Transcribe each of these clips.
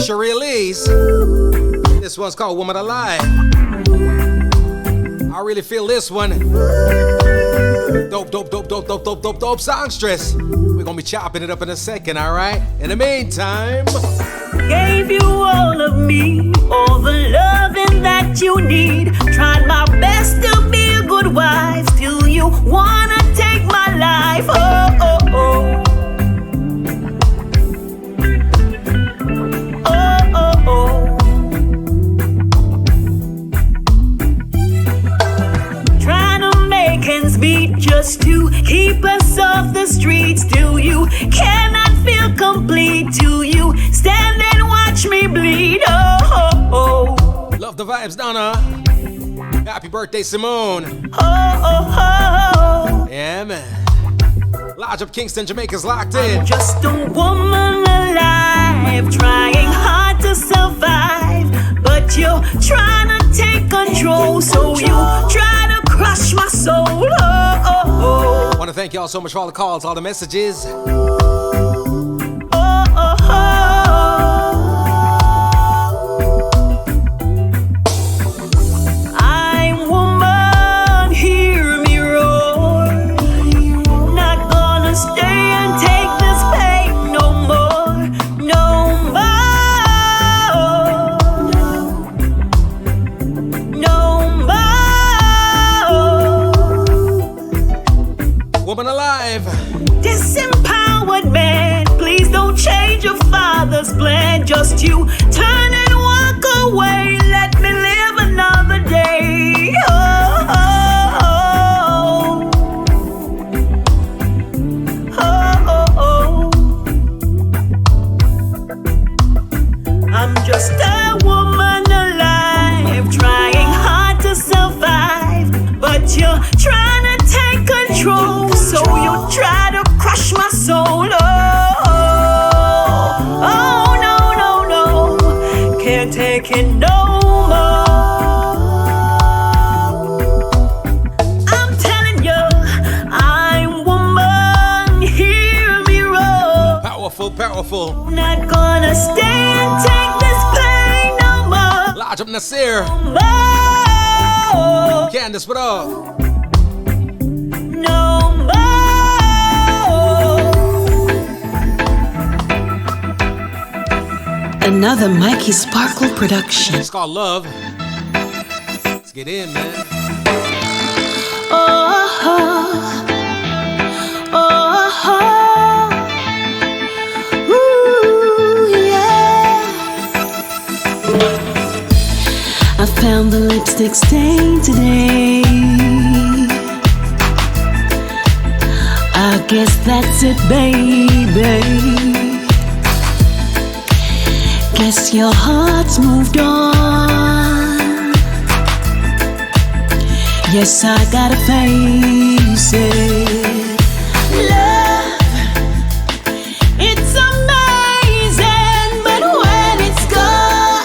Sharee Elise. This one's called Woman Alive. I really feel this one. Dope songstress. We're gonna be chopping it up in a second, alright? In the meantime, gave you all of me, all the loving that you need. Tried my best to be a good wife, till you wanna take my life. Oh, oh, oh. Oh, oh, oh. Trying to make ends meet just to keep us off the streets. Till you cannot feel complete, till you stand and watch me bleed. Oh, oh, oh. love the vibes, Donna. Happy birthday, Simone. Oh, oh, oh. Yeah, man. Lodge up Kingston, Jamaica's locked in. I'm just a woman alive, trying hard to survive, but you're trying to take control, so you try to crush my soul. Oh, oh, oh. I want to thank y'all so much for all the calls, all the messages. Oh, oh, oh. I'm woman, hear me roar. Not gonna stay and take this pain no more, no more. Woman alive. Disempowered man, please don't change your father's plan. Just you turn and walk away. Let me live another day. Oh, oh, oh. Oh, oh, oh. I'm just a woman alive, trying hard to survive, but you're trying to take control, so you try to crush my soul. Oh, no, no, no, can't take it no more. I'm telling you, I'm woman, hear me roar. Powerful, powerful. Not gonna stay and take this pain no more. Lodge up Nasir. No, Candace, what up? no more. Another Mikey Sparkle production. It's called Love. Let's get in, man. Oh, oh, oh, ooh, yeah. I found the lipstick stain today. I guess that's it, baby. Guess your heart's moved on. Yes, I gotta face it. Love, it's amazing, but when it's gone,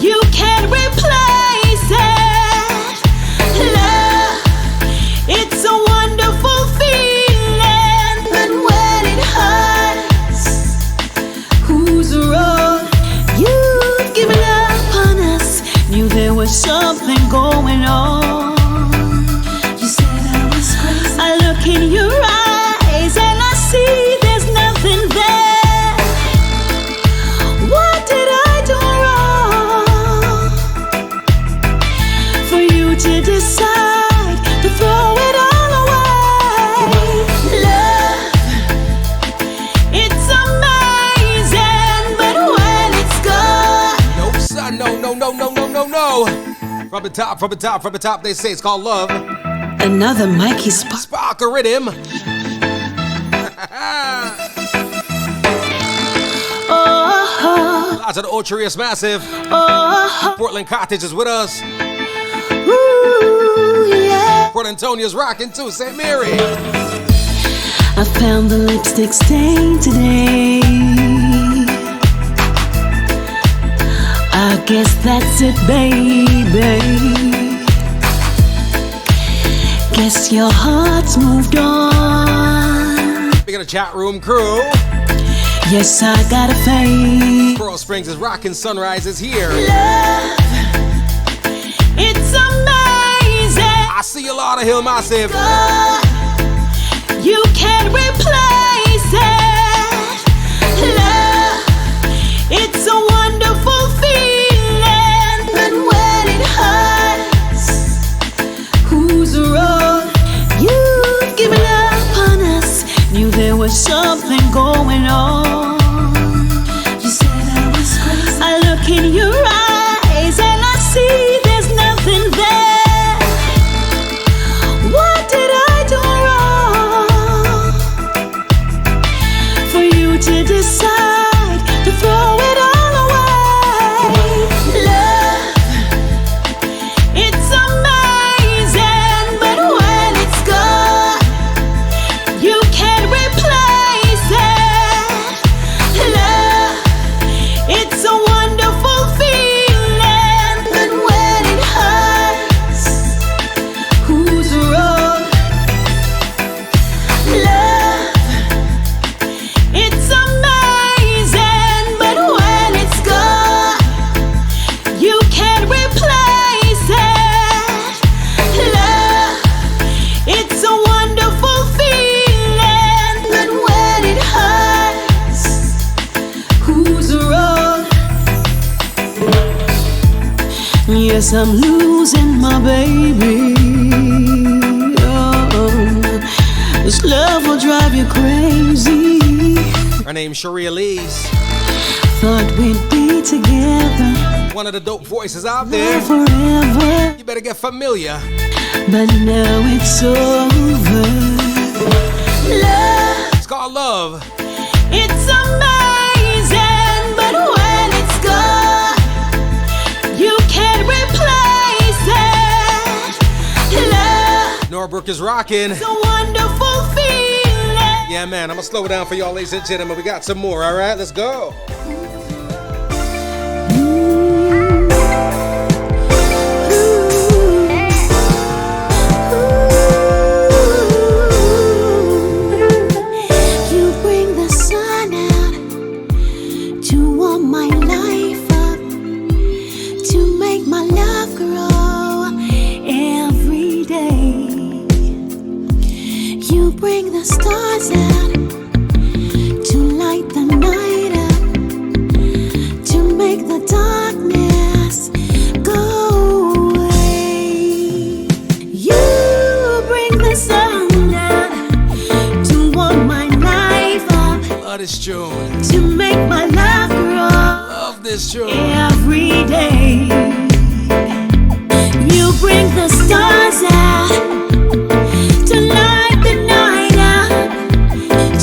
you can't replace it. Love, it's a wonderful feeling, but when it hurts, who's wrong? You've given up on us, knew there was something going on. You said I was crazy. I look in your eyes and I see there's nothing there. What did I do wrong for you to decide to throw it all away? Love, it's amazing, but when it's gone, No, son, no. From the top, they say it's called Love. another Mikey Sparkle. Sparkle rhythm. Oh, Lots of the Ultra is massive. oh, Portland Cottage is with us. ooh, yeah. Port Antonia's rocking too. St. Mary. I found the lipstick stain today. I guess that's it, baby. Guess your heart's moved on. Speaking of chat room crew, Yes, I got a faith. Pearl Springs is rocking, Sunrise is here. Love, it's amazing. I see you, Lauderhill Massive. You can't replace it. Love, it's a wonderful feeling. But when it hurts, who's wrong? You've given up on us. Knew there was something going on. You said I was crazy. I look in your eyes and I see there's nothing there. What did I do wrong for you to decide to throw it all away? Love, it's amazing, but when it's gone, you can't replace it. Love, it's a wonderful feeling, but when it hurts, who's wrong? Love, it's amazing, but when it's gone, you can't replace it. Love, it's a wonderful feeling, but when it hurts, who's wrong? Yes, I'm losing my baby. Oh, this love will drive you crazy. Her name's Sharee Elise, Thought we'd be together one of the dope voices out there. forever, You better get familiar. but now it's over. Love, It's called Love. it's amazing, but when it's gone, you can't replace it. Love, Norbrook is rocking. it's a wonderful feeling. Yeah, man, I'm gonna slow it down for y'all, ladies and gentlemen. We got some more, all right? Let's go. You bring the sun out to warm my life up, to make my love grow every day. You bring the stars out to light the night up, to make the darkness go away. You bring the sun out to warm my life up, Love this tune. to make my love grow Love this tune. every day. You bring the stars out to light the night up,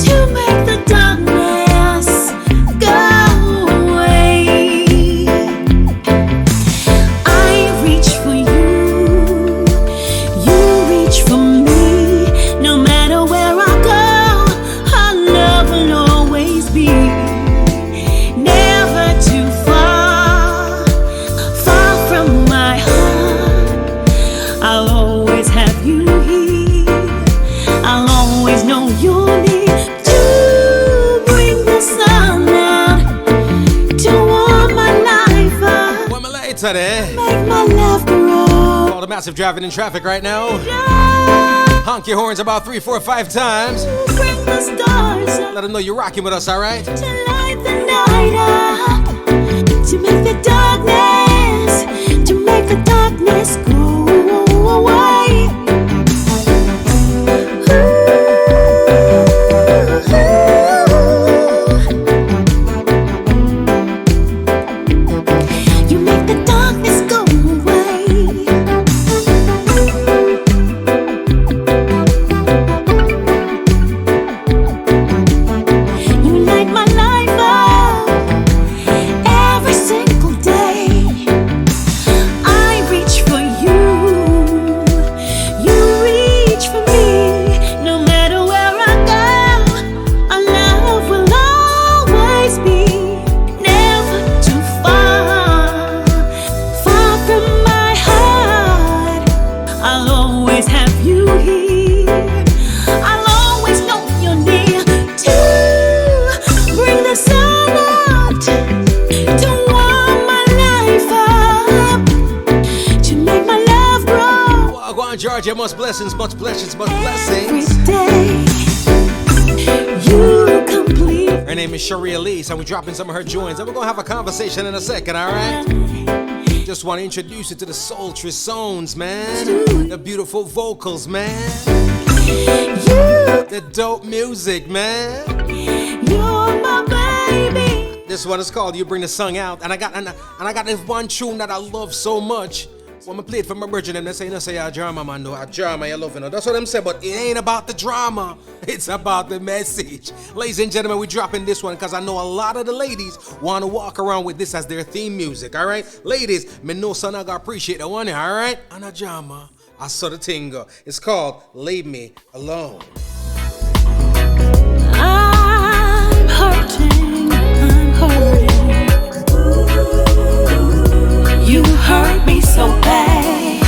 to make the darkness go away. I reach for you, you reach for me. No matter where I go, our love will always be never too far, far from my heart. I'll always have you here. I'll always know you'll need to bring the sun out to warm my life up, One minute later, there. make my love grow. All the massive driving in traffic right now. Honk your horns about 3, 4, 5 times. Bring the stars out Let them know you're rocking with us, all right? to light the night up, to make the darkness go away. You make the darkness go away. You light my life up every single day. I reach for you, Alright, yeah, much blessings, much blessings, much blessings. Every day, you complete. Her name is Sharee Elise, and we're dropping some of her joints, and we're gonna have a conversation in a second, alright? Just want to introduce you to the sultry sounds, man. The beautiful vocals, man. The dope music, man. You're my baby. This one is called "You Bring the Sun Out," and I got this one tune that I love so much. When I play it for my virgin, they say, "No, drama, man, no, drama, you love it." That's what them say, but it ain't about the drama. It's about the message. Ladies and gentlemen, we're dropping this one because I know a lot of the ladies want to walk around with this as their theme music, all right? Ladies, me know son, I gotta appreciate the one, all right? And a drama, I saw the tingle. It's called "Leave Me Alone." I'm hurting, I'm hurting. You hurt me so bad.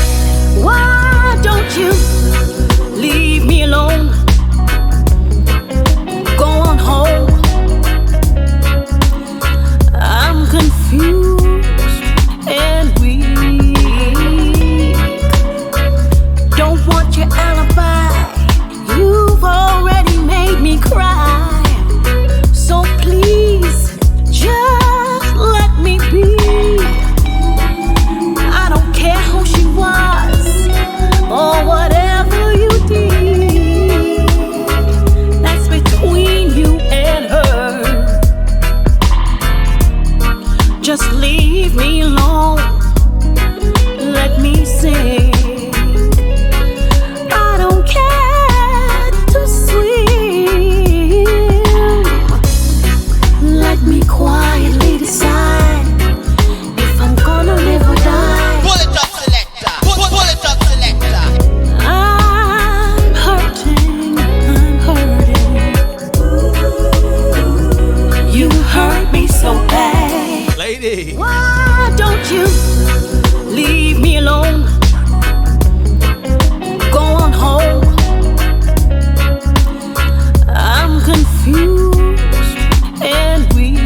Why don't you leave me alone? Go on home. I'm confused and weak. Don't want your alibi. You've already made me cry. So please, just let me be. I don't care who she was or whatever you did. That's between you and her. Just leave me alone. Let me sing. I don't care to swim. Let me quietly decide if I'm gonna live or die. Pull it up, selector. Pull it up, selector. I'm hurting, I'm hurting. You hurt me so bad. Lady. Why don't you leave me alone? Go on home. I'm confused and weak.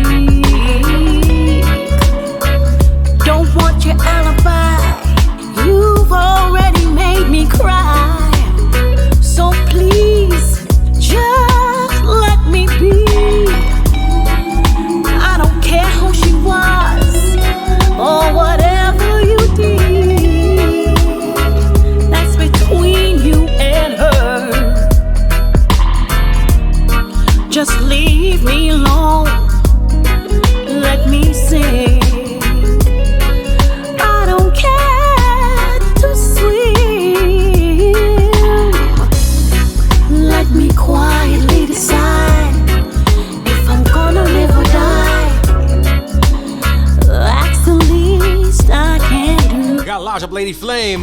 Don't want your alibi. You've already made me cry. So please, just let me be. I don't care who she was or whatever you did. That's between you and her. Just leave me alone. Let me sing. I don't care to swim. Let me quietly decide if I'm gonna live or die. That's the least I can do Got a large up Lady Flame.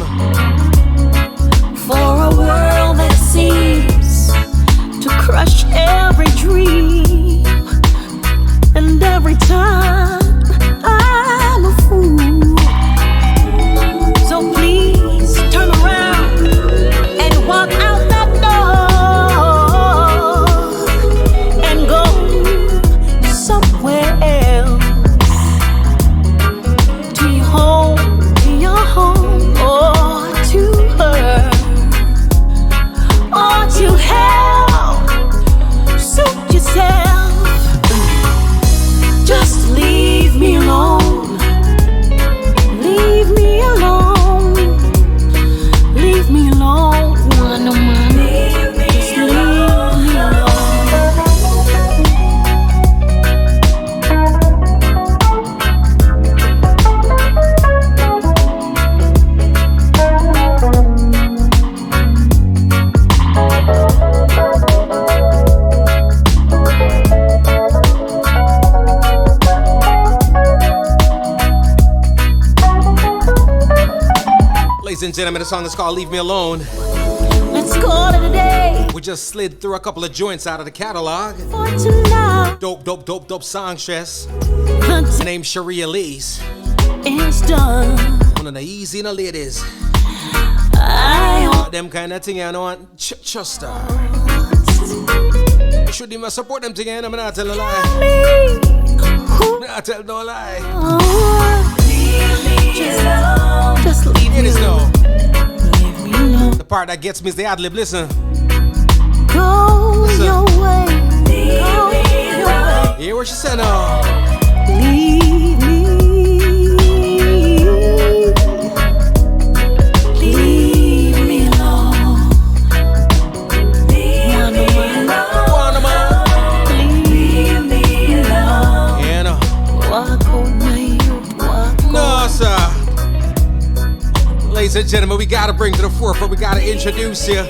for a world that seems to crush every dream. And every time I'm a fool. So please turn around and walk out that door and go somewhere else. To your home, or to her, or to hell. Suit yourself. Just leave me alone. Leave me alone. Leave me alone. I know my name. Just leave me alone. Ladies and gentlemen, the song is called "Leave Me Alone." Let's call it a day We just slid through a couple of joints out of the catalog. for tonight. Dope songstress. The Her name's Sharee Elise. is done. One of the easy no ladies. I Them kind of thing I know want trust her. Should even support them thing, I'm not telling a lie. Not tell no lie. Just leave It me is alone. no. Leave me alone. The part that gets me is the ad-lib. Listen. Go your way. Go your way. Hear what she said now. Leave me. Leave me alone. Leave me alone. Leave me alone. Yeah, no. Walk out my youth. Walk No, out. sir. Ladies and gentlemen, we gotta bring to the forefront. We gotta introduce you.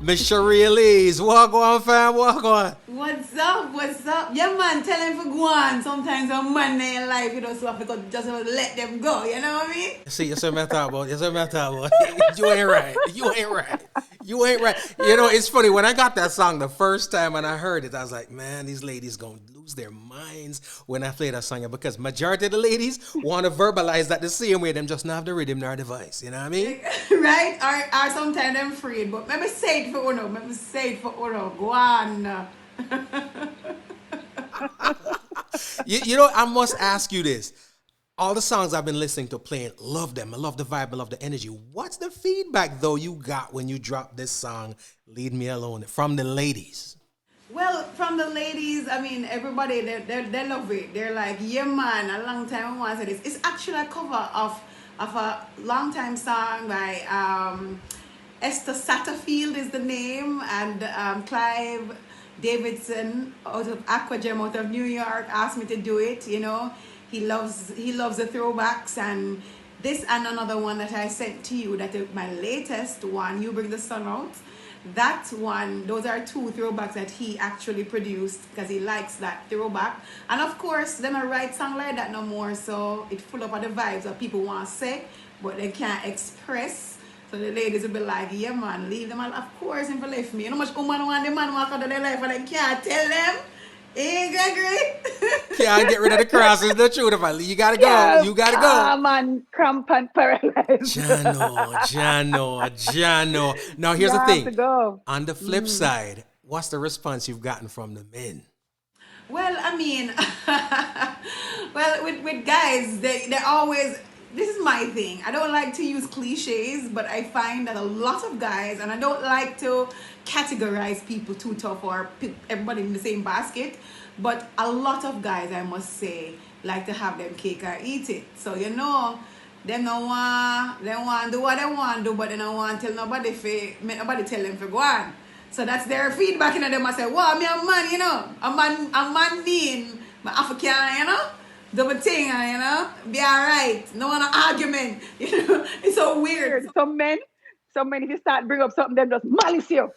Miss Sharee Elise. Walk on, fam. Walk on. What's up? What's up? Yeah, man, tell them for go on. Sometimes a man in life, you know, so I have to just let them go. You know what I mean? See, that's what I'm talking about. That's what I'm talking about. You ain't right. You ain't right. You ain't right. You know, it's funny. When I got that song the first time and I heard it, I was like, man, these ladies going to lose their minds when I play that song. Because majority of the ladies want to verbalize that the same way. Them just not have the rhythm nor device. You know what I mean? Right? Or sometimes I'm afraid. But maybe say it for Uno. Maybe say it for Uno. Go on. You know, I must ask you this. All the songs I've been listening to playing, love them. I love the vibe. I love the energy. What's the feedback, though, you got when you dropped this song, Leave Me Alone, from the ladies? Well, from the ladies, I mean, everybody, they love it. They're like, yeah, man, a long time I want to say this. It's actually a cover of a long time song by Esther Satterfield is the name, and Clive Davidson out of Aquagem out of New York asked me to do it. You know, he loves the throwbacks, and this and another one that I sent to you, that is my latest one, You Bring the Sun Out. That one, those are two throwbacks that he actually produced because he likes that throwback. And of course, them I write song like that no more, so it full up of the vibes that people want to say, but they can't express. So the ladies will be like, yeah, man, leave them. And of course, if you left me, you know how much woman want the man walk out of their life and they can't tell them? Ain't that great? Can't get rid of the cross. It's the truth. If you gotta go. Yeah, You gotta go. man, cramp and paralyzed. Jano. Now, here's You the have thing. to go. On the flip side, what's the response you've gotten from the men? Well, I mean, well, with guys, they always, this is my thing. I don't like to use cliches, but I find that a lot of guys, and I don't like to categorize people too tough or everybody in the same basket, but a lot of guys, I must say, like to have them cake or eat it. So, you know, they want to do what they want to do, but they don't want to tell nobody, make nobody tell them to go on. So that's their feedback, and them I say, wow, me a man, you know, a man mean, my African, you know, do my thing, you know, be alright, no one argument, you know, it's so weird. Some men, if you start bring up something, them just malice you.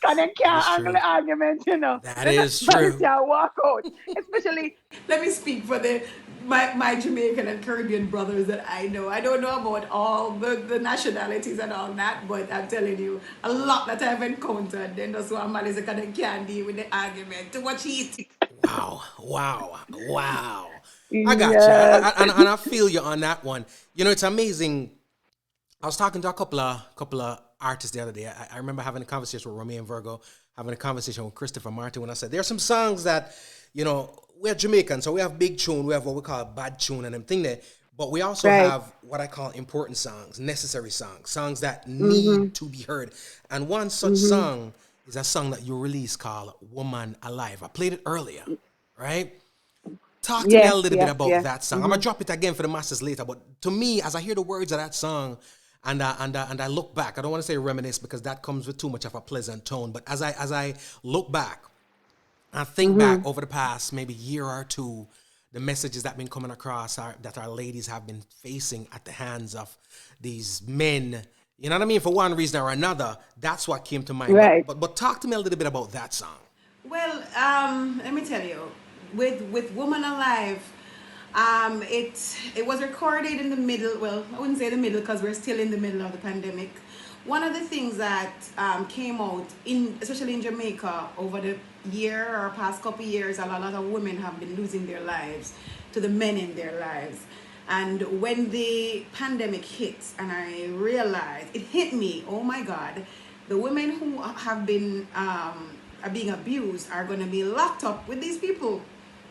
Because they can't That is angle true. the argument, you know. That They is just malice true. you and walk out. Especially, Let me speak for my Jamaican and Caribbean brothers that I know. I don't know about all the nationalities and all that, but I'm telling you, a lot that I've encountered, then that's why Malice because they can't deal with the argument. Too much heat. Wow. I got yes. you. And I feel you on that one. You know, it's amazing. I was talking to a couple of artists the other day. I remember having a conversation with Romain Virgo, having a conversation with Christopher Martin, when I said, there are some songs that, you know, we're Jamaican, so we have big tune, we have what we call bad tune and them thing there, but we also Right. have what I call important songs, necessary songs that need to be heard. And one such song is a song that you released called Woman Alive. I played it earlier, right? Talk to me a little bit about that song. I'm gonna drop it again for the masses later, but to me, as I hear the words of that song, and I look back, I don't want to say reminisce because that comes with too much of a pleasant tone. But as I look back, I think back over the past maybe year or two, the messages that have been coming across that our ladies have been facing at the hands of these men. You know what I mean? For one reason or another, that's what came to mind. Right. But talk to me a little bit about that song. Well, let me tell you, with Woman Alive, it was recorded in the middle. Well, I wouldn't say the middle because we're still in the middle of the pandemic. One of the things that came out especially in Jamaica over the year or past couple years, a lot of women have been losing their lives to the men in their lives. And when the pandemic hit, and I realized it hit me, oh my God, the women who have been are being abused are going to be locked up with these people.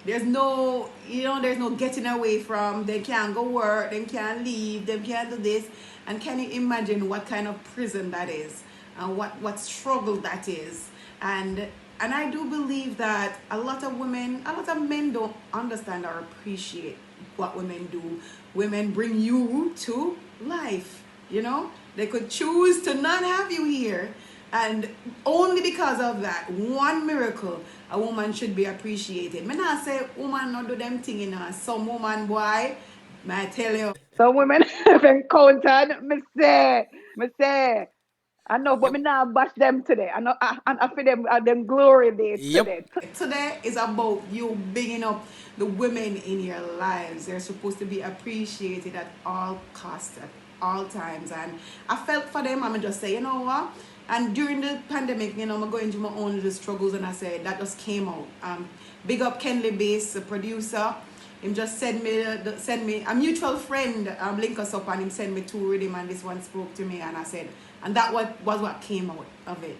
There's no, there's no getting away from. They can't go work, they can't leave, they can't do this. And can you imagine what kind of prison that is, and what struggle that is? And I do believe that a lot of women, a lot of men don't understand or appreciate what women do. Women bring you to life. They could choose to not have you here, and only because of that one miracle, a woman should be appreciated. Me not say woman not do them thing, some woman, boy, may I tell you. Some women have encountered, me say, I know, but Yep. me now bash them today. I know, and I feel them glory days Yep. today. Today is about you bigging up the women in your lives. They're supposed to be appreciated at all costs, at all times. And I felt for them, I'm just say, you know what? And during the pandemic, I'm going through my own little struggles, and I said that just came out. Big up Kenley Bass, the producer. Him just send me a mutual friend, link us up, and him send me two rhythm, and this one spoke to me, and I said, and that was what came out of it.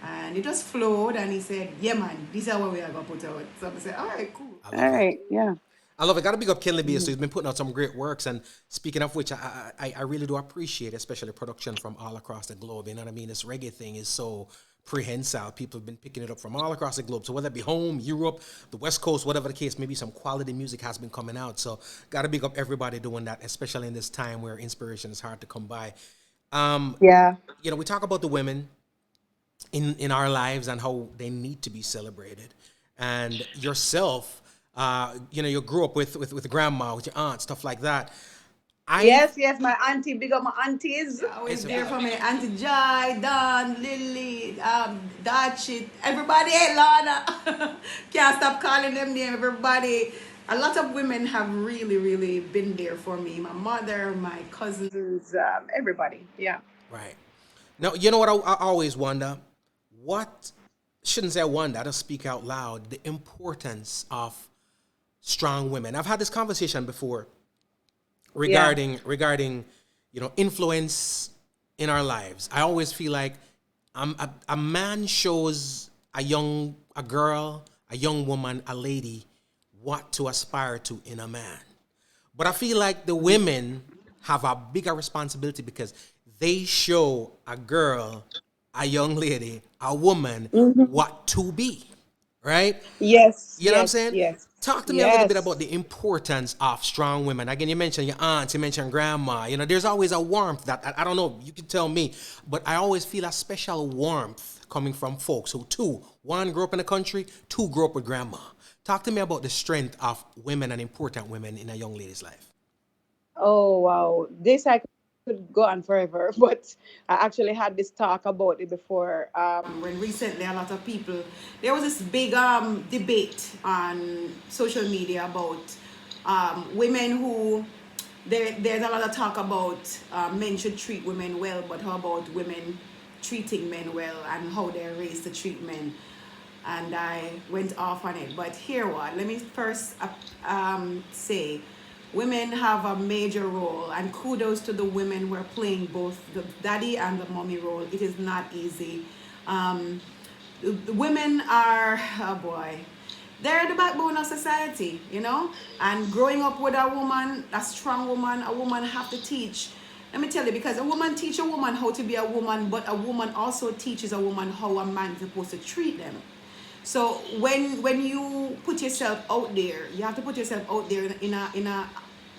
And it just flowed, and he said, yeah man, this is what we are gonna put out. So I said, all right, cool. I All love it. right, yeah. I love it. Got to big up Kenley B. So he's been putting out some great works. And speaking of which, I really do appreciate, especially production from all across the globe. You know what I mean? This reggae thing is so prehensile. People have been picking it up from all across the globe. So whether it be home, Europe, the West Coast, whatever the case, maybe some quality music has been coming out. So got to big up everybody doing that, especially in this time where inspiration is hard to come by. Um, Yeah. we talk about the women in our lives and how they need to be celebrated. And yourself, you grew up with grandma, with your aunt, stuff like that. I Yes, my auntie, big up my aunties. Always it's there for me. Auntie Jai, Don, Lily, Dachit, everybody, Lana. Can't stop calling them name. Everybody. A lot of women have really, really been there for me. My mother, my cousins. Everybody. Yeah. right. No, you know what I always wonder? What shouldn't say I wonder, I just speak out loud, the importance of strong women. I've had this conversation before regarding influence in our lives. I always feel like a man shows a girl, a young woman, a lady what to aspire to in a man. But I feel like the women have a bigger responsibility because they show a girl, a young lady, a woman what to be, right? Yes, You know what I'm yes, saying? yes. Talk to me a little bit about Yes. the importance of strong women. Again, you mentioned your aunts, you mentioned grandma. There's always a warmth that I don't know. You can tell me, but I always feel a special warmth coming from folks who, one grew up in the country, two grew up with grandma. Talk to me about the strength of women and important women in a young lady's life. Oh wow. This I could go on forever, but I actually had this talk about it before. When recently a lot of people, there was this big debate on social media about women who, there's a lot of talk about men should treat women well, but how about women treating men well, and how they're raised to treat men. And I went off on it. But here what? Let me first say, women have a major role, and kudos to the women who are playing both the daddy and the mommy role. It is not easy. The women are, oh boy, they're the backbone of society. And growing up with a woman, a strong woman, a woman have to teach. Let me tell you, because a woman teach a woman how to be a woman, but a woman also teaches a woman how a man is supposed to treat them. So when you put yourself out there, you have to put yourself out there in a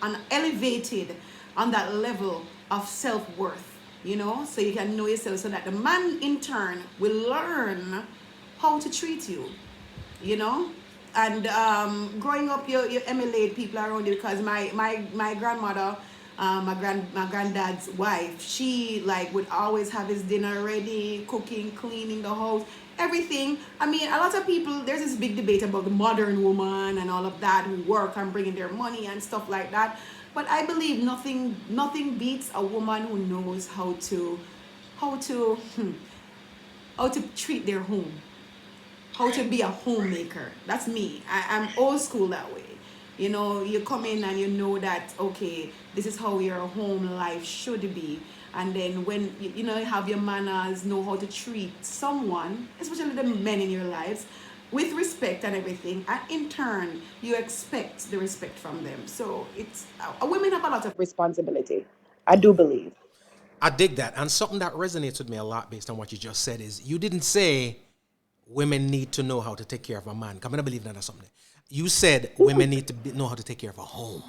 an elevated on that level of self-worth, so you can know yourself, so that the man in turn will learn how to treat you know and growing up, you emulate people around you, because my grandmother, my granddad's wife, she like would always have his dinner ready, cooking, cleaning the house, everything. I mean, a lot of people, there's this big debate about the modern woman and all of that, who work and bringing their money and stuff like that. But I believe nothing beats a woman who knows how to how to treat their home, how to be a homemaker. That's me. I'm old school that way. You come in and you know that, okay, this is how your home life should be. And then when you have your manners, know how to treat someone, especially the men in your lives, with respect and everything, and in turn you expect the respect from them. So it's women have a lot of Responsibility. I do believe. I dig that. And something that resonates with me a lot based on what you just said is you didn't say women need to know how to take care of a man. Come on, I believe that or something. You said women need to know how to take care of a home,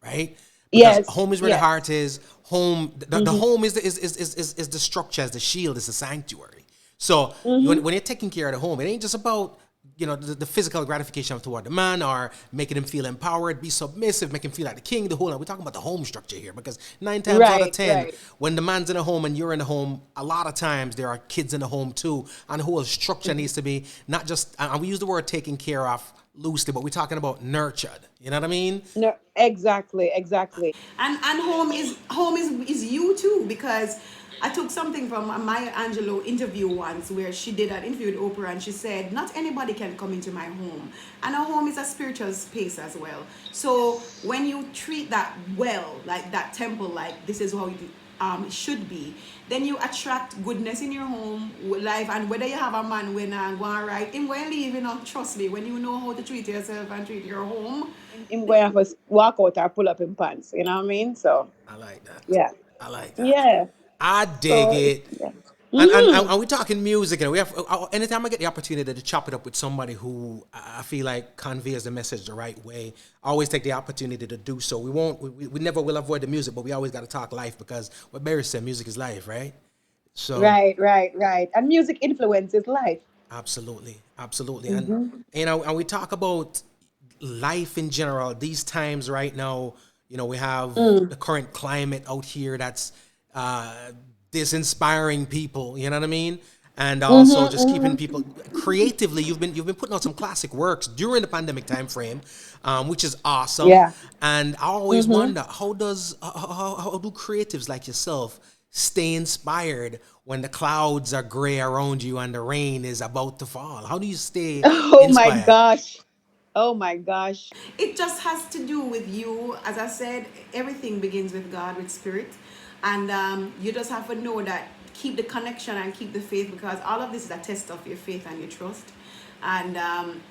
right? Because Yes, home is where the yes. heart is. Home, the Mm-hmm. home is the structure, is the shield, is the sanctuary. So Mm-hmm. when you're taking care of the home, it ain't just about the physical gratification toward the man or making him feel empowered, be submissive, make him feel like the king, the whole. We're talking about the home structure here because 9 times out of Right, 10, right. when the man's in a home and you're in a home, a lot of times there are kids in the home too, and the whole structure needs to be not just. And we use the word taken care of loosely, but we're talking about nurtured. You know what I mean? No, exactly, exactly. and home is you too, because I took something from a Maya Angelou interview once where she did an interview with Oprah, and she said not anybody can come into my home, and a home is a spiritual space as well. So when you treat that well, like that temple, like this is how it should be, then you attract goodness in your home life. And whether you have a man when going right in when leave, trust me, when you know how to treat yourself and treat your home. Him going to have us walk out or pull up in pants. You know what I mean? So I like that. yeah, I like that. yeah. I dig So it. yeah. And we talking music, and we have anytime I get the opportunity to chop it up with somebody who I feel like conveys the message the right way, I always take the opportunity to do so. We never will avoid the music, but we always got to talk life because what Barry said, music is life, right? So Right, right, right. And music influences life. absolutely, absolutely, and Mm-hmm. and we talk about life in general. These times right now, we have Mm. the current climate out here that's uh, disinspiring people. You know what I mean? And also Mm-hmm, just keeping mm-hmm. people creatively. You've been putting out some classic works during the pandemic time frame, which is awesome. Yeah. And I always Mm-hmm. wonder how do creatives like yourself stay inspired when the clouds are gray around you and the rain is about to fall? How do you stay Oh my inspired? gosh. Oh my gosh. It just has to do with you. As I said, everything begins with God, with spirit. And you just have to know that, keep the connection and keep the faith, because all of this is a test of your faith and your trust. And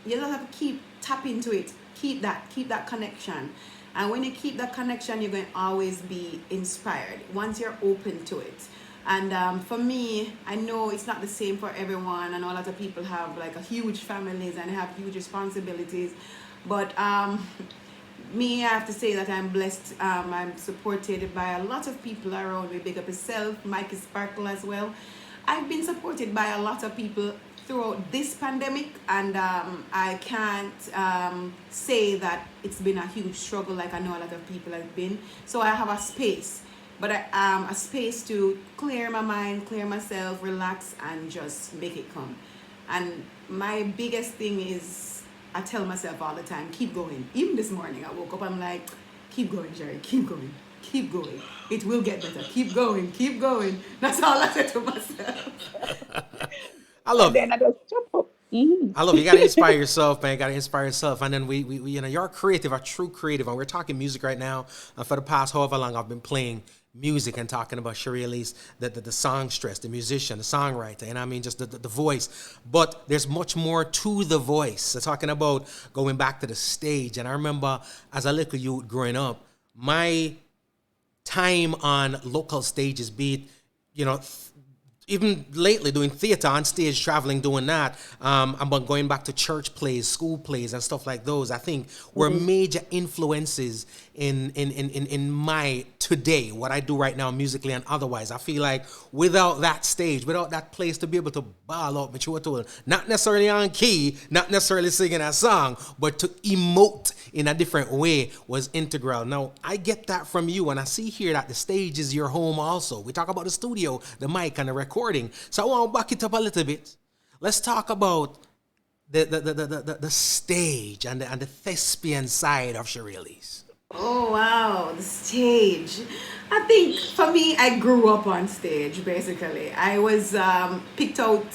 you just have to tap into it, keep that connection. And when you keep that connection, you're going to always be inspired once you're open to it. And for me, I know it's not the same for everyone. I know a lot of people have like a huge families and have huge responsibilities, but me, I have to say that I'm blessed. I'm supported by a lot of people around me. Big up yourself, Mikey Sparkle as well. I've been supported by a lot of people throughout this pandemic, and I can't say that it's been a huge struggle like I know a lot of people have been. So I have a space, but a space to clear my mind, clear myself, relax, and just make it come. And my biggest thing is, I tell myself all the time, keep going. Even this morning, I woke up, I'm like, keep going, Jerry, keep going, keep going. It will get better. Keep going, keep going. That's all I said to myself. I And love it. then I just jump up. Mm-hmm. I love it. You got to inspire yourself, man. You got to inspire yourself. And then you're a creative, a true creative. And we're talking music right now. For the past however long I've been playing music and talking about Sharee Elise, the songstress, the musician, the songwriter, and I mean just the voice. But there's much more to the voice. So talking about going back to the stage. And I remember as a little youth growing up, my time on local stages, be it, even lately doing theater on stage, traveling, doing that, but going back to church plays, school plays, and stuff like those, I think were major influences in my today, what I do right now musically and otherwise. I feel like without that stage, without that place to be able to ball out, not necessarily on key, not necessarily singing a song, but to emote in a different way was integral. Now, I get that from you, and I see here that the stage is your home also. We talk about the studio, the mic, and the recording. So I want to back it up a little bit. Let's talk about the stage and the thespian side of Sharee Elise. Oh wow, the stage. I think for me, I grew up on stage basically. I was picked out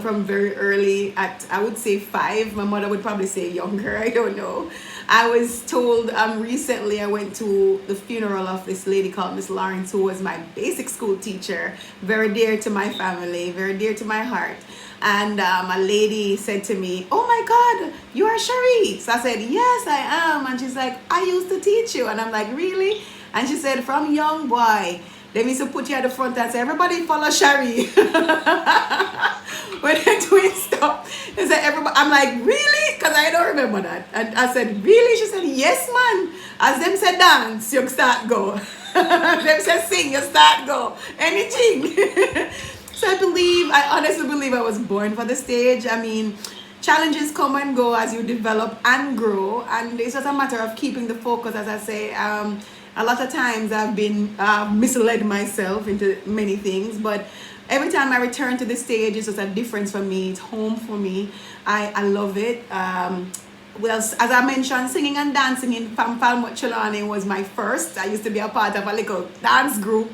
from very early at, I would say 5. My mother would probably say younger, I don't know. I was told recently I went to the funeral of this lady called Miss Lawrence, who was my basic school teacher, very dear to my family, very dear to my heart. And a lady said to me, "Oh my God, you are Sharee." So I said, "Yes, I am." And she's like, "I used to teach you." And I'm like, "Really?" And she said, "From young boy, they used to put you at the front and say, everybody follow Sharee." When the twins stopped, they said, "Everybody." I'm like, "Really?" Because I don't remember that. And I said, "Really?" She said, "Yes, man. As them said dance, you start go. Them said sing, you start go. Anything." So I honestly believe I was born for the stage. I mean, challenges come and go as you develop and grow, and it's just a matter of keeping the focus. As I say, a lot of times I've been misled myself into many things, but every time I return to the stage, it's just a difference for me. It's home for me. I love it. Well, as I mentioned, singing and dancing in Palmochelani was my first. I used to be a part of a little dance group.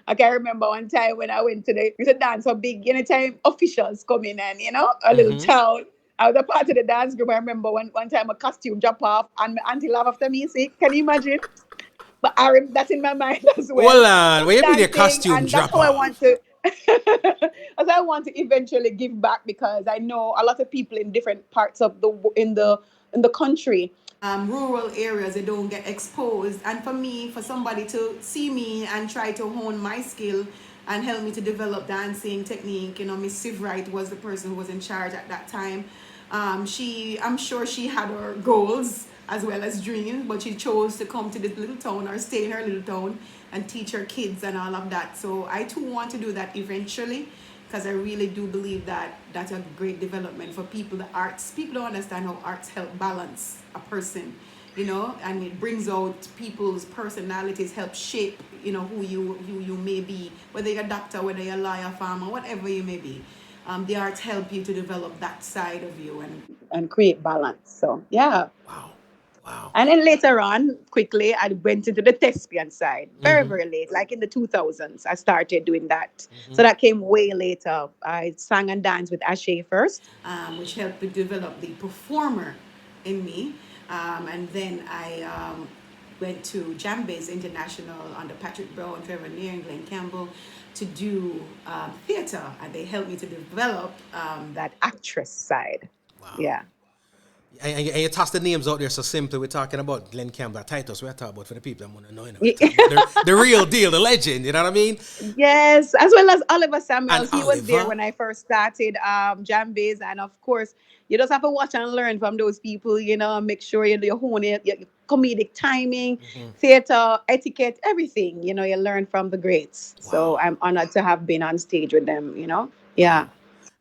I can remember one time when I went to the we used to dance so big anytime officials come in and a little Mm-hmm. town. I was a part of the dance group. I remember one time a costume drop off and my auntie laugh after me sick. Can you imagine? But that's in my mind as well. Hold on. What you mean your Dancing, costume and that's drop how I want off? to as I want to eventually give back, because I know a lot of people in different parts of the country, rural areas, they don't get exposed. And for me, for somebody to see me and try to hone my skill and help me to develop dancing technique, Miss Sivright was the person who was in charge at that time. I'm sure she had her goals as well as dreams, but she chose to come to this little town or stay in her little town and teach her kids and all of that. So I too want to do that eventually, because I really do believe that that's a great development for people. The arts, people don't understand how arts help balance a person, and it brings out people's personalities, help shape, who you may be, whether you're a doctor, whether you're a lawyer, farmer, whatever you may be. The arts help you to develop that side of you and create balance. So yeah. Wow. Wow. And then later on, quickly, I went into the thespian side. Very, Mm-hmm. very late, like in the 2000s, I started doing that. Mm-hmm. So that came way later. I sang and danced with Ashe first, which helped to develop the performer in me. And then I went to Jambase International under Patrick Brown, Trevor Neer, and Glenn Campbell to do theater. And they helped me to develop that actress side. Wow. Yeah. And you toss the names out there so simply. We're talking about Glenn Campbell, Titus. We're talking about for the people that want to know. We're talking about the real deal, the legend. You know what I mean? Yes, as well as Oliver And Samuels. He was there Oliver. when I first started Jambase, and of course, you just have to watch and learn from those people. Make sure you hone your comedic timing, Mm-hmm. theater etiquette, everything. You learn from the greats. So Wow. I'm honored to have been on stage with them. Yeah. Wow.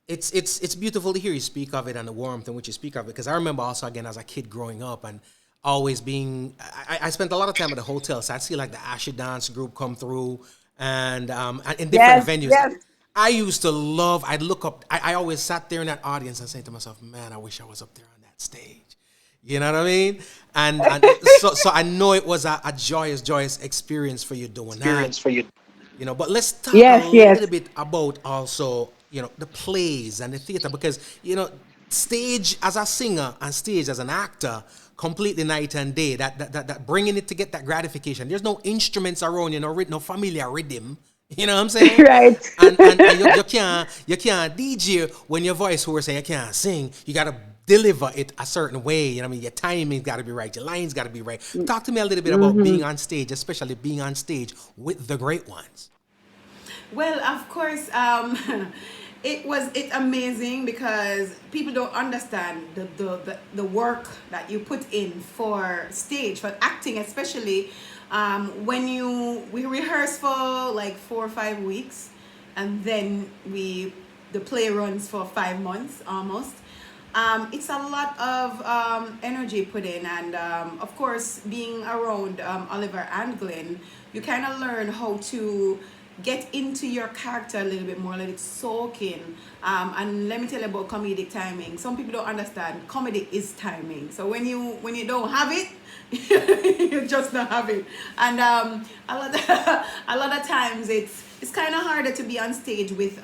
It's beautiful to hear you speak of it and the warmth in which you speak of it, because I remember also again as a kid growing up and always being I spent a lot of time at the hotel, so I'd see like the Asher dance group come through and in different Yes. venues. Yes. I used to love. I'd look up. I always sat there in that audience and say to myself, "Man, I wish I was up there on that stage." You know what I mean? And so I know it was a joyous experience for you doing that. But let's talk a Yes. little Yes. bit about also, the plays and the theater, because, stage as a singer and stage as an actor, completely night and day, that bringing it to get that gratification. There's no instruments around, no familiar rhythm. You know what I'm saying? Right. And you can't DJ when your voice hoarse and you can't sing. You gotta deliver it a certain way. You know what I mean? Your timing's gotta be right, your lines gotta be right. Talk to me a little bit about being on stage, especially being on stage with the great ones. Well, of course, it's amazing because people don't understand the work that you put in for stage, for acting, especially when we rehearse for like 4 or 5 weeks, and then the play runs for 5 months almost. It's a lot of energy put in, and of course, being around Oliver and Glenn, you kind of learn how to get into your character a little bit more, let it soak in. And let me tell you about comedic timing. Some people don't understand. Comedy is timing. So when you don't have it, you just don't have it. And a lot of times it's kind of harder to be on stage with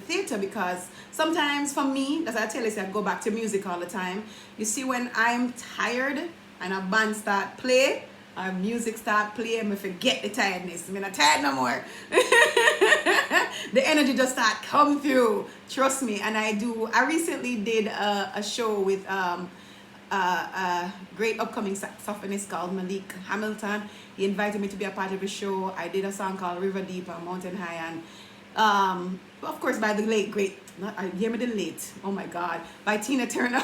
theater, because sometimes for me, as I tell you, I go back to music all the time. You see, when I'm tired and a band start play, music start playing, me forget the tiredness. I'm not tired no more. the energy just start come through. Trust me. And I recently did a show with a great upcoming saxophonist called Malik Hamilton. He invited me to be a part of the show. I did a song called River Deep and Mountain High, and of course by the late great, I gave me the late, oh my God, by Tina Turner.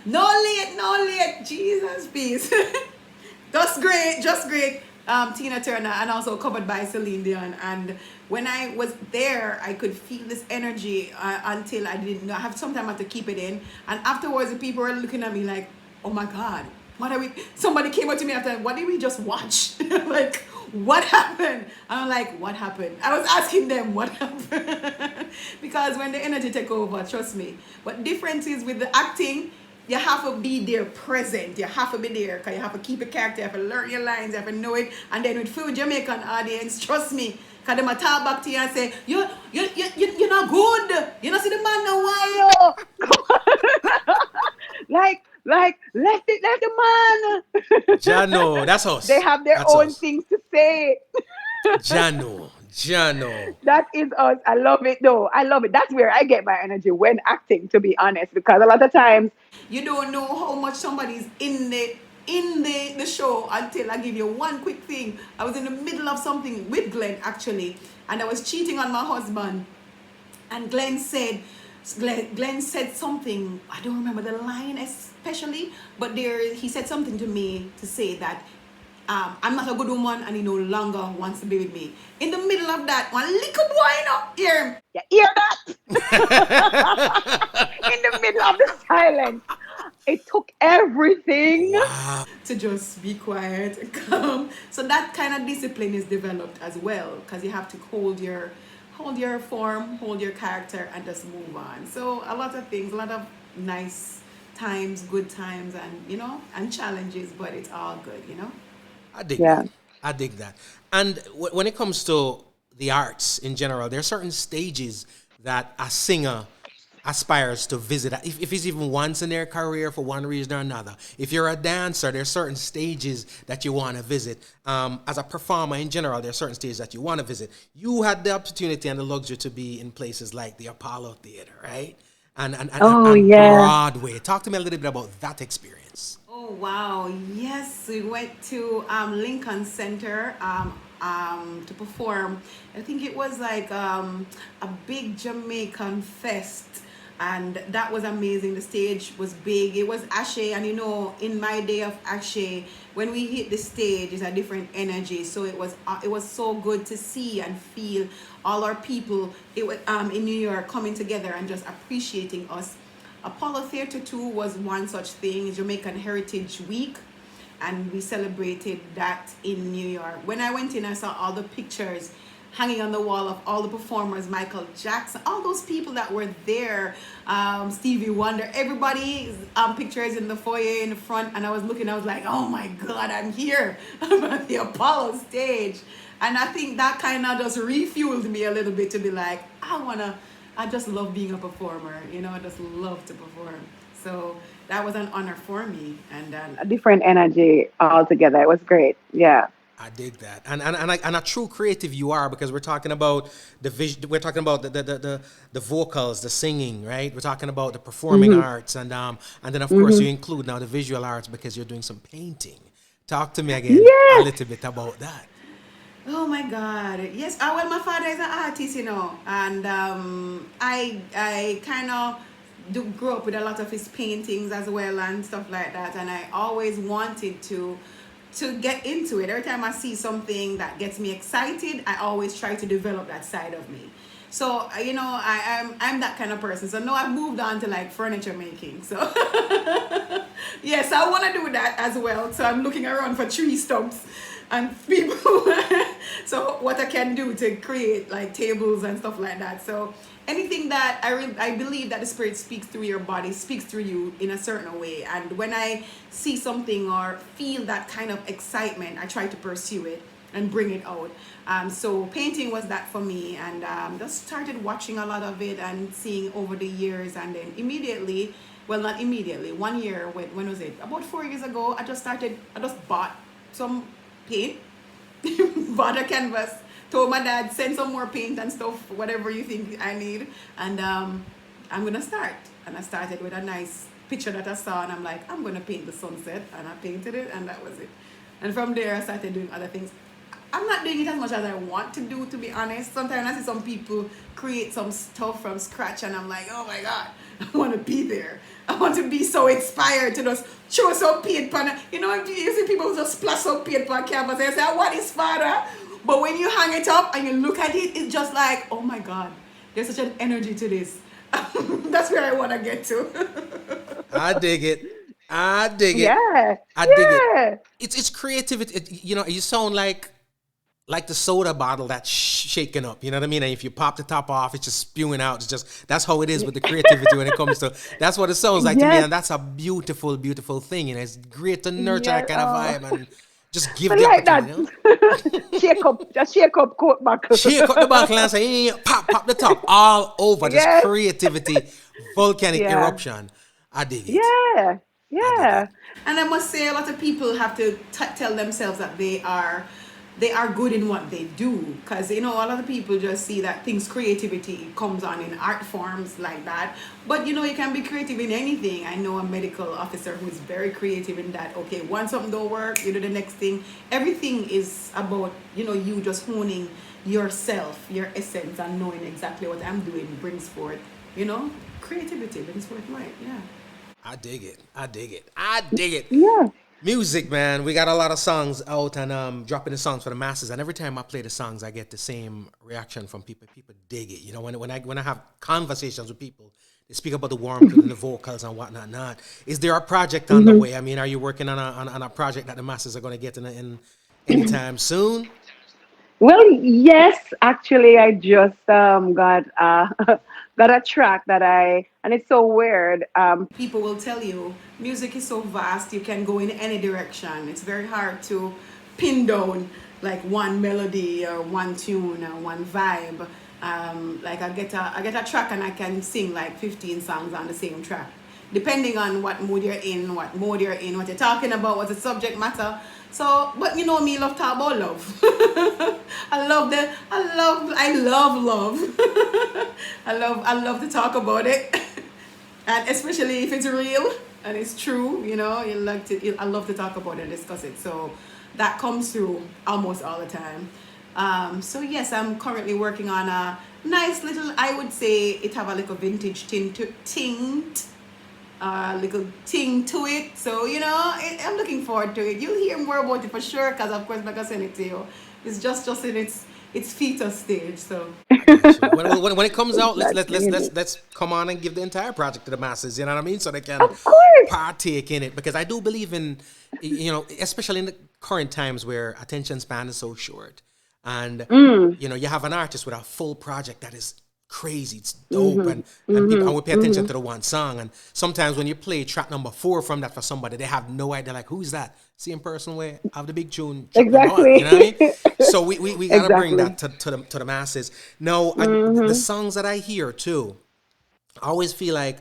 No late, Jesus peace. Just great. Tina Turner, and also covered by Celine Dion. And when I was there, I could feel this energy until I didn't know. I have sometimes have to keep it in. And afterwards, the people were looking at me like, "Oh my God, what are we?" Somebody came up to me after, "What did we just watch?" Like, what happened? And I'm like, "What happened?" I was asking them what happened because when the energy take over, trust me. But difference is with the acting. You have to be there present. You have to be there because you have to keep a character. You have to learn your lines. You have to know it. And then with full Jamaican audience, trust me, because they might talk back to you and say, you're not good. You don't see the man now. Why? Oh, let the man. Jano, that's They us. have their That's own us. things to say. Jano. That is us. I love it though. I love it. That's where I get my energy when acting, to be honest, because a lot of times, You don't know how much somebody's in the show until I give you one quick thing. I was in the middle of something with Glenn actually, and I was cheating on my husband. And Glenn said something, I don't remember the line especially, but he said something to me to say that I'm not a good woman and he no longer wants to be with me. In the middle of that, one little boy, hear him. you hear that? In the middle of the silence. It took everything. To just be quiet and calm. So that kind of discipline is developed as well because you have to hold your form, hold your character, and just move on. So a lot of things, a lot of nice times, good times, and challenges, but it's all good. I dig Yeah. that. I dig that. And when it comes to the arts in general, there are certain stages that a singer aspires to visit, if it's even once in their career for one reason or another. If you're a dancer, there are certain stages that you want to visit. As a performer in general, there are certain stages that you want to visit. You had the opportunity and the luxury to be in places like the Apollo Theater, right? Oh And yeah. Broadway. Talk to me a little bit about that experience. Oh wow! Yes, we went to Lincoln Center to perform. I think it was like a big Jamaican fest, and that was amazing. The stage was big. It was Ashe, and in my day of Ashe, when we hit the stage, it's a different energy. So it was so good to see and feel all our people. It was in New York coming together and just appreciating us. Apollo Theatre 2 was one such thing, Jamaican Heritage Week, and we celebrated that in New York. When I went in, I saw all the pictures hanging on the wall of all the performers, Michael Jackson, all those people that were there, Stevie Wonder, everybody's pictures in the foyer in the front, and I was like, oh my God, I'm here. I'm at the Apollo stage. And I think that kind of just refueled me a little bit to be like, I just love being a performer, I just love to perform. So that was an honor for me. And A different energy altogether. It was great. Yeah. I dig that, and a true creative you are, because we're talking about the vision, we're talking about the vocals, the singing, right? We're talking about the performing Mm-hmm. arts, and then of course Mm-hmm. you include now the visual arts because you're doing some painting. Talk to me again a Yes. little bit about that. oh my God, yes. Well, my father is an artist, and I kind of grew up with a lot of his paintings as well and stuff like that. And I always wanted to get into it. Every time I see something that gets me excited, I always try to develop that side of me. So I'm that kind of person. So now I've moved on to like furniture making. So yes, I want to do that as well. So I'm looking around for tree stumps and people. So what I can do to create like tables and stuff like that. So anything that I believe that the spirit speaks through your body, speaks through you in a certain way. And when I see something or feel that kind of excitement, I try to pursue it and bring it out. So painting was that for me, and just started watching a lot of it and seeing over the years. And then immediately, well, not immediately, 1 year, when was it? About 4 years ago, I just bought some paint, bought a canvas, told my dad, send some more paint and stuff, whatever you think I need. And I'm gonna start. And I started with a nice picture that I saw, and I'm like, I'm gonna paint the sunset, and I painted it, and that was it. And from there, I started doing other things. I'm not doing it as much as I want to do, to be honest. Sometimes I see some people create some stuff from scratch, and I'm like, oh my God, I want to be there. I want to be so inspired to just show some paint on. You know, you see people just splash some paint on canvas, and I say, what is father? But when you hang it up and you look at it, it's just like, oh my God, there's such an energy to this. That's where I want to get to. I dig it. I dig it. Yeah. I dig Yeah. it. It's creativity. You know, you sound like the soda bottle that's shaken up. You know what I mean? And if you pop the top off, it's just spewing out. It's just that's how it is with the creativity when it comes to. That's what it sounds like to me, Yes. and that's a beautiful, beautiful thing. You know, it's great to nurture Yeah. that kind of vibe and just give I the like that. opportunity. You know? Just shake up coat buckle. Shake up the buckle and say, "Yeah, pop the top all over." Just Yes. creativity, volcanic Yeah. eruption. I dig it. Yeah. Yeah. And I must say, a lot of people have to tell themselves that they are good in what they do, because you know a lot of people just see that things creativity comes on in art forms like that, but you know you can be creative in anything. I know a medical officer who is very creative in that. Okay, once something don't work, you do the next thing. Everything is about, you know, you just honing yourself, your essence, and knowing exactly what I'm doing brings forth, you know, creativity brings forth light. Yeah. I dig it. I dig it. I dig it. Yeah. Music, man. We got a lot of songs out and dropping the songs for the masses. And every time I play the songs, I get the same reaction from people. People dig it. You know, when I have conversations with people, they speak about the warmth and the vocals and whatnot. Not is there a project on the way? I mean, are you working on a project that the masses are going to get in anytime soon? Well, yes, actually, I just got got a track that and it's so weird. People will tell you music is so vast, you can go in any direction. It's very hard to pin down like one melody or one tune or one vibe. Like I get a track and I can sing like 15 songs on the same track, depending on what mood you're in, what mode you're in, what you're talking about, what's the subject matter. So, but you know me, love talk about love. I love love. I love to talk about it, and especially if it's real and it's true. You know, I love to talk about it and discuss it. So that comes through almost all the time. So yes, I'm currently working on a nice little. I would say it have a little vintage little ting to it. So, you know, I'm looking forward to it. You'll hear more about it for sure, because of course I'm gonna send it to you. It's just in its fetus stage. So When it comes out, let's come on and give the entire project to the masses. You know what I mean? So they can Of course. partake in it, because I do believe in, you know, especially in the current times where attention span is so short, and you know, you have an artist with a full project that is crazy, it's dope, and people, and we pay attention to the one song, and sometimes when you play track number 4 from that for somebody, they have no idea, like, who's that? Same person where have the big tune track number Exactly. 1, you know what I mean? So we gotta bring Exactly. that to the masses. Now, the songs that I hear too, I always feel like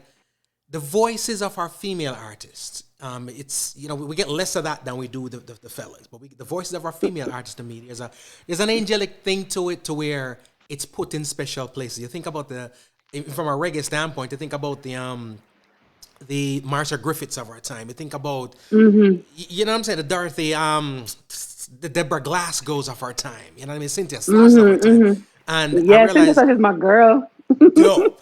the voices of our female artists. It's, you know, we get less of that than we do the fellas, but the voices of our female artists, to me, there's an angelic thing to it, to where it's put in special places. You think about from a reggae standpoint, you think about the Marsha Griffiths of our time. You think about, you know what I'm saying, the Dorothy, the Deborah Glasgow's of our time. You know what I mean, Cynthia Sloss of our time. And I Yes, realized, Cynthia is my girl. dope.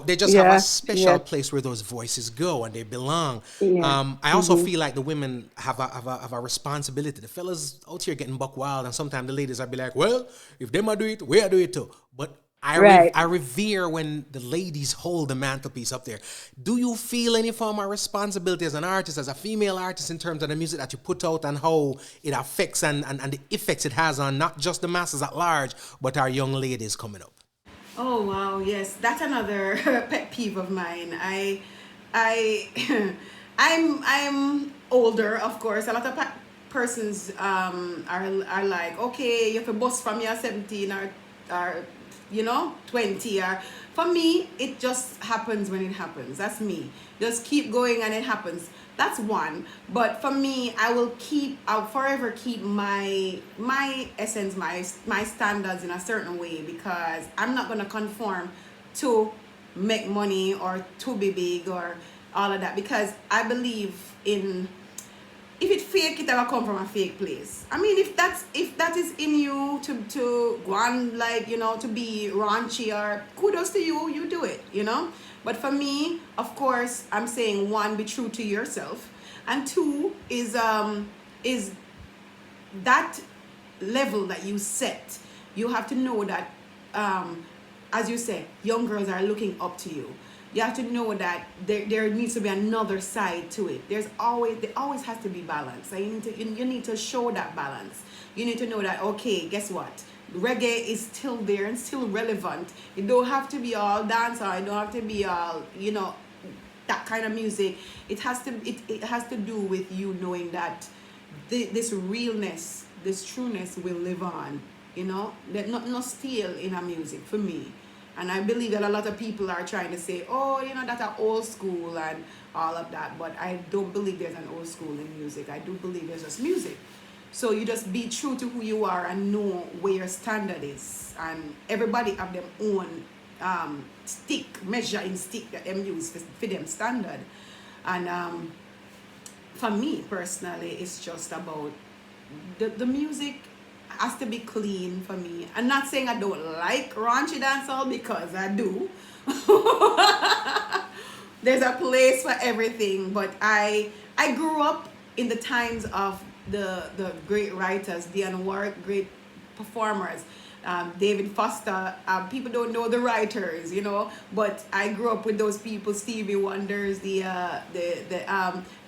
They just have a Yeah, special yeah. place where those voices go and they belong. Yeah. I also feel like the women have a responsibility. The fellas out here getting buck wild, and sometimes the ladies will be like, well, if them do it, we do it too. But Right. I revere when the ladies hold the mantelpiece up there. Do you feel any form of responsibility as an artist, as a female artist, in terms of the music that you put out and how it affects and the effects it has on not just the masses at large, but our young ladies coming up? oh wow, yes, that's another pet peeve of mine. I I'm older, of course. A lot of persons are like, okay, you have to bust from your 17 or 20, or for me, it just happens when it happens. That's me. Just keep going and it happens. That's one. But for me, I'll forever keep my essence, my standards in a certain way, because I'm not gonna conform to make money or to be big or all of that, because I believe in, if it fake, it ever come from a fake place. I mean, if that is in you to go on, like, to be raunchy, or kudos to you, you do it. But for me, of course, I'm saying, one, be true to yourself, and two is that level that you set. You have to know that, as you say, young girls are looking up to you. You have to know that there needs to be another side to it. There always has to be balance. So you need to show that balance. You need to know that, okay, guess what? Reggae is still there and still relevant. It don't have to be all dancehall. It don't have to be all, that kind of music. It has to do with you knowing that this realness, this trueness will live on. That no steal in a music for me. And I believe that a lot of people are trying to say, oh, that's an old school and all of that. But I don't believe there's an old school in music. I do believe there's just music. So you just be true to who you are and know where your standard is. And everybody have their own measuring stick that them use for them standard. And for me personally, it's just about the music has to be clean for me. I'm not saying I don't like raunchy dancehall, because I do. There's a place for everything, but I grew up in the times of the great writers, Dionne Warwick, great performers, David Foster. People don't know the writers, but I grew up with those people, Stevie Wonders, the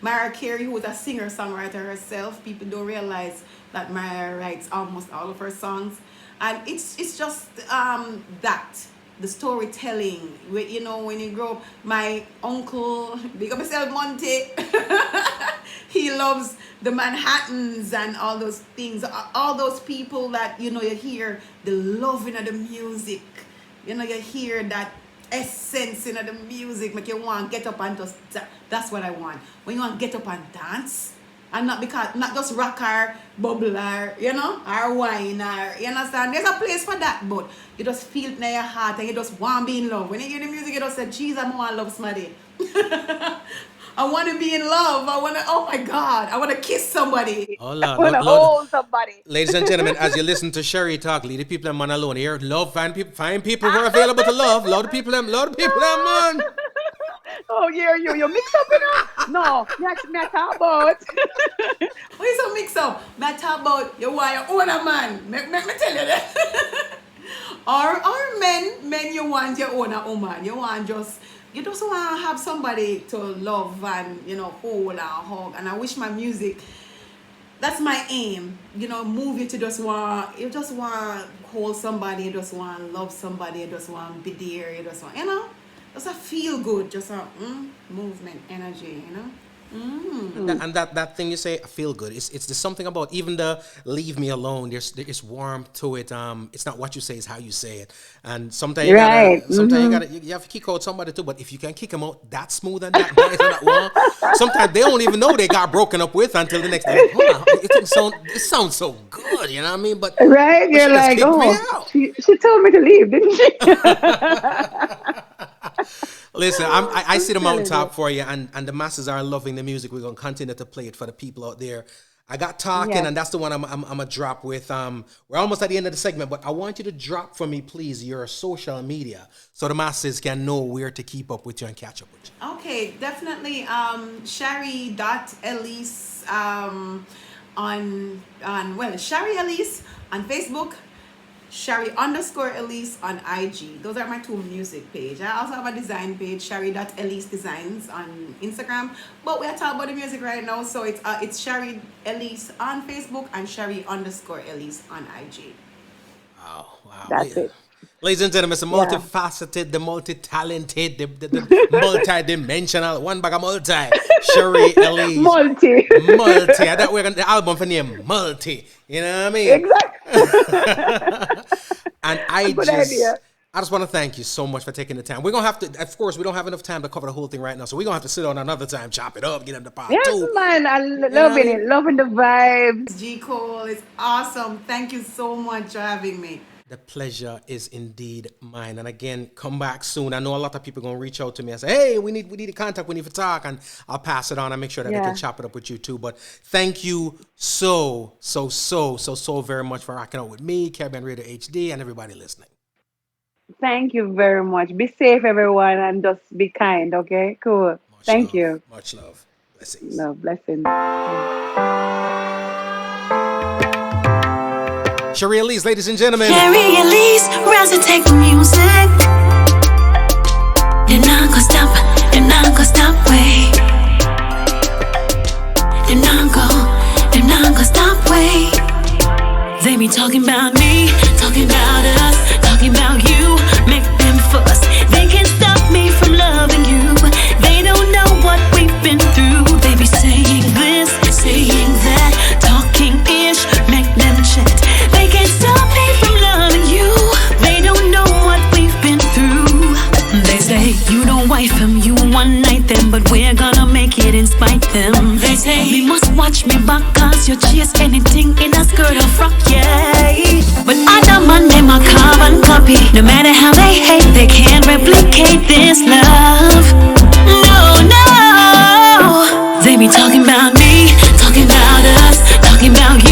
Mariah Carey, who was a singer-songwriter herself. People don't realize that Mariah writes almost all of her songs, and it's just that the storytelling. When you grow up, my uncle, big up himself, Monty, he loves the Manhattans and all those things, all those people that you hear the loving of the music. You hear that essence in the music, make you want to get up and just. That's what I want. When you want to get up and dance. And not just rock or bubble or, or wine, or, you understand? There's a place for that, but you just feel it in your heart and you just want to be in love. When you hear the music, you just say, Jesus, I want to love somebody. I want to be in love. Oh my God, I want to kiss somebody. Oh, I want to hold somebody. Ladies and gentlemen, as you listen to Sharee talk, leave the people them man alone here. Find people who are available to love. Love the people them, man. Oh, yeah, you mix up, No, me talk about. What is a mix up? Me talk about you want your own man. Make me tell you that. or men, you want your own woman. You just want to have somebody to love and, hold and hug. And I wish my music, that's my aim. Move you to just want to hold somebody, you just want to love somebody, you just want to be there, you just want, just a feel good, just a movement, energy, And that thing you say, feel good. It's there's something about even the leave me alone. There's warmth to it. It's not what you say, it's how you say it. And sometimes you have to kick out somebody too. But if you can kick them out that smooth and that nice and that warm, sometimes they don't even know they got broken up with until the next day. Like, hold on, it sounds so good, you know what I mean? But right, you're like, she told me to leave, didn't she? Listen, I see the mountaintop for you, and the masses are loving the music. We're gonna continue to play it for the people out there. I got talking, and that's the one I'm gonna drop with. We're almost at the end of the segment, but I want you to drop for me, please, your social media, so the masses can know where to keep up with you and catch up with you. Okay, definitely. Sharee.Elise on Sharee Elise on Facebook. Sharee_Elise on IG. Those are my two music page. I also have a design page, Sharee.Elise Designs on Instagram. But we are talking about the music right now, so it's Sharee Elise on Facebook and Sharee_Elise on IG. Wow. That's it. Ladies and gentlemen, it's a multifaceted, the multi-talented, the multi-dimensional, one bag of multi. Sharee Elise. Multi. I thought we're going to the album for name Multi. You know what I mean? Exactly. And Good idea. I just want to thank you so much for taking the time. We're going to have to, of course, we don't have enough time to cover the whole thing right now. So we're going to have to sit down another time, chop it up, get into part Yes, two. man. I'm what I loving mean? it. Loving the vibes. G. Cole is awesome. Thank you so much for having me. The pleasure is indeed mine. And again, come back soon. I know a lot of people are going to reach out to me and say, hey, we need to contact, we need to talk. And I'll pass it on and make sure that they can chop it up with you too. But thank you so very much for rocking out with me, Caribbean Radio HD, and everybody listening. Thank you very much. Be safe, everyone, and just be kind, okay? Cool. Thank you. Much love. Blessings. No, blessings. Sharee Elise, ladies and gentlemen. Sharee Elise, rise and take the music. You're not gonna stop, you're not gonna stop, wait. You're not gonna stop, wait. They be talking about me, talking about us, talking about you, make them fuss. They can't stop me from loving you. They don't know what we've been through. They be saying this, saying that, talking ish, make them chat. They can't stop me from loving you. They don't know what we've been through. They say you don't wife him, you one night them, but we're gonna make it in spite them. They say we must watch me back, cause you chase anything in a skirt or frock, yeah. But other man, them a carbon copy. No matter how they hate, they can't replicate this love. No. They be talking about me, talking about us, talking about you.